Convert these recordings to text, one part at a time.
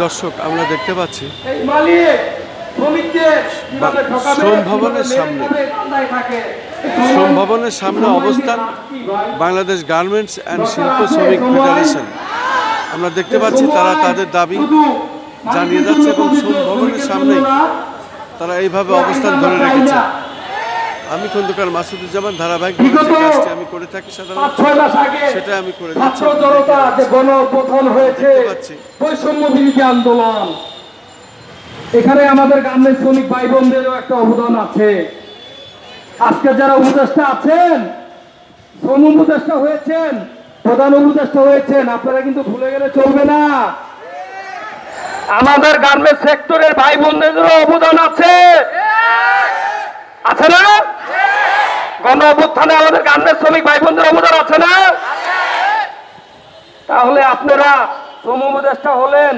দর্শক আমরা দেখতে পাচ্ছি শ্রম ভবনের সামনে অবস্থান বাংলাদেশ গার্মেন্টস অ্যান্ড শিল্প শ্রমিক ফেডারেশন। আমরা দেখতে পাচ্ছি তারা তাদের দাবি জানিয়ে যাচ্ছে এবং শ্রম ভবনের সামনেই তারা এইভাবে অবস্থান ধরে রেখেছে। আমি খন্দকার মাসুদুজ্জামান ধারাবাহিক কাজটি আমি করে থাকি সাধারণত, সেটা আমি করে যাচ্ছি। বৈষম্য বিরোধী আন্দোলন, এখানে আমাদের গার্মেন্টস শ্রমিক ভাই বোনদেরও একটা অবদান আছে। আজকে যারা উপদেষ্টা আছেন, শ্রম উপদেষ্টা হয়েছেন, প্রধান উপদেষ্টা হয়েছেন, আপনারা কিন্তু ভুলে গেলে চলবে না। আমাদের গার্মেন্টস সেক্টরের ভাই বোনদেরও অবদান আছে, আছে না? গণ অভ্যুত্থানে আমাদের গার্মেন্টস শ্রমিক ভাই বোনদের অবদান আছে না? তাহলে আপনারা শ্রম উপদেষ্টা হলেন,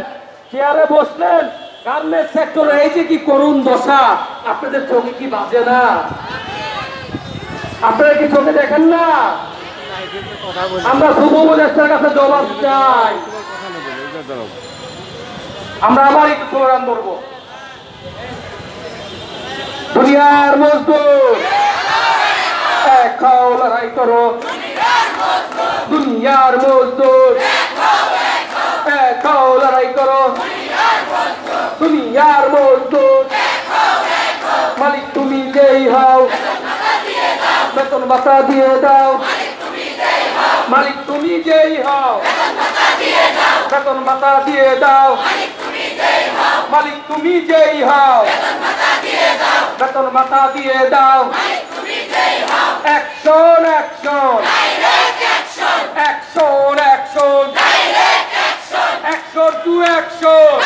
চেয়ারে বসলেন, গার্মেন্টস সেক্টরে এই যে কি করুণ দশা, আপনাদের চোখে কি বাজে না? আপনারা কি চোখে দেখেন না? আমরা শ্রম উপদেষ্টার কাছে জবাব চাই। আমরা আবার একটু স্লোগান ধরবো, দুনিয়ার মজদুর এক খাও লড়াই করো, দুনিয়ার মজদুর এক খাও লড়াই করো, দুনিয়ার মজদুর মালিক তুমি যেই হও বেতন ভাতা দিয়ে দাও, মালিক তুমি যেই হও বেতন ভাতা দিয়ে দাও, মালিক তুমি যেই হও বেতন ভাতা দিয়ে দাও। Action action action action action to action.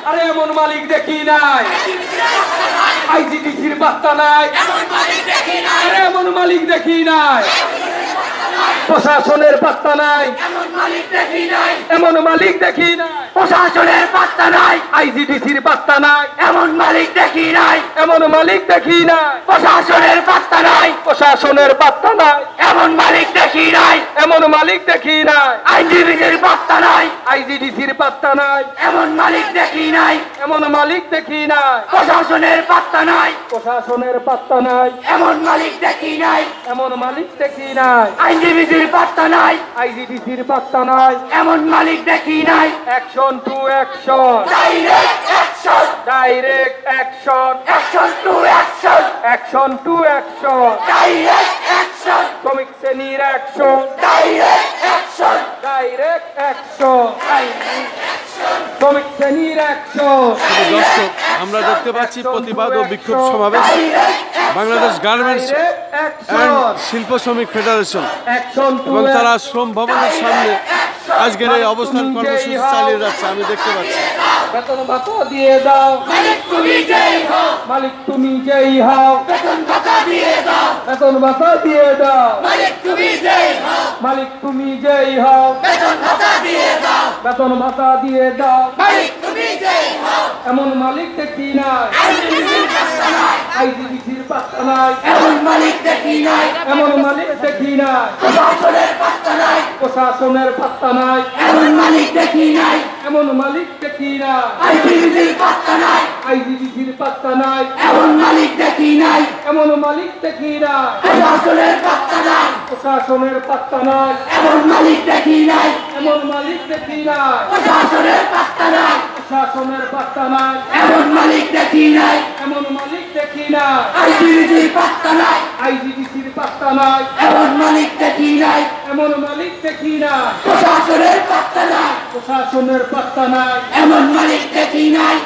আরে এমন মালিক দেখি নাই, আইজিডিসির বার্তা নাই, আরে এমন মালিক দেখি নাই, প্রশাসনের বার্তা নাই, এমন মালিক দেখি নাই, প্রশাসনের বার্তা নাই, আইজিডিসির বার্তা নাই, এমন মালিক দেখি নাই, এমন মালিক দেখি নাই, প্রশাসনের বার্তা নাই, প্রশাসনের বার্তা নাই, এমন মালিক দেখি নাই, এমন মালিক দেখি নাই, আইজিডিসির বার্তা নাই, আইজিডিসির বার্তা নাই, এমন মালিক দেখি নাই, এমন মালিক দেখি নাই, প্রশাসনের বার্তা নাই, প্রশাসনের বার্তা নাই, এমন মালিক দেখি নাই, এমন মালিক দেখি নাই, আইজিডিসির বার্তা নাই, আইজিডিসির বার্তা নাই, এমন মালিক দেখি নাই। Action to action, direct action, direct action, action to action, action to action, direct action, শ্রমিক শ্রেণীর action, direct action, direct action, শ্রমিক শ্রেণীর অ্যাকশন। দর্শক আমরা দেখতে পাচ্ছি প্রতিবাদ ও বিক্ষোভ সমাবেশ বাংলাদেশ গার্মেন্টস অ্যান্ড শিল্প শ্রমিক ফেডারেশন, এবং তারা শ্রম ভবনের সামনে আজকের এই অবস্থান কর্মসূচি চালিয়ে যাচ্ছে। আমি দেখতে পাচ্ছি বেতন ভাতা দিয়ে দাও, মালিক তুমি যেই হও, মালিক তুমি যেই হও বেতন ভাতা দিয়ে দাও, বেতন ভাতা দিয়ে দাও, মালিক তুমি যেই হও, মালিক তুমি যেই হও বেতন ভাতা দিয়ে দাও, বেতন ভাতা দিয়ে দাও, মালিক তুমি যেই হও। এমন মালিক দেখি নাই, আইজিডিসির বার্তা নাই, আইজিডিসির বার্তা নাই, এমন মালিক দেখি নাই, এমন মালিক দেখি নাই, প্রশাসনের বার্তা নাই, প্রশাসনের বার্তা নাই, এমন মালিক দেখি নাই, এমন মালিক দেখি নাই, আইজিডিসির বার্তা নাই, আইজিডিসির বার্তা নাই, এমন মালিক দেখি নাই, এমন মালিক দেখি নাই, প্রশাসনের বার্তা নাই, প্রশাসনের বার্তা নাই, এমন মালিক দেখি নাই, এমন মালিক দেখি নাই, প্রশাসনের বার্তা নাই, প্রশাসনের বার্তা নাই, এমন মালিক দেখি নাই, এমন মালিক দেখি নাই, আইজিডিসির বার্তা নাই, আইজিডিসির বার্তা নাই, এমন মালিক দেখি নাই, এমন মালিক দেখি নাই, প্রশাসনের বার্তা নাই, প্রশাসনের বার্তা নাই, এমন মালিক দেখি নাই,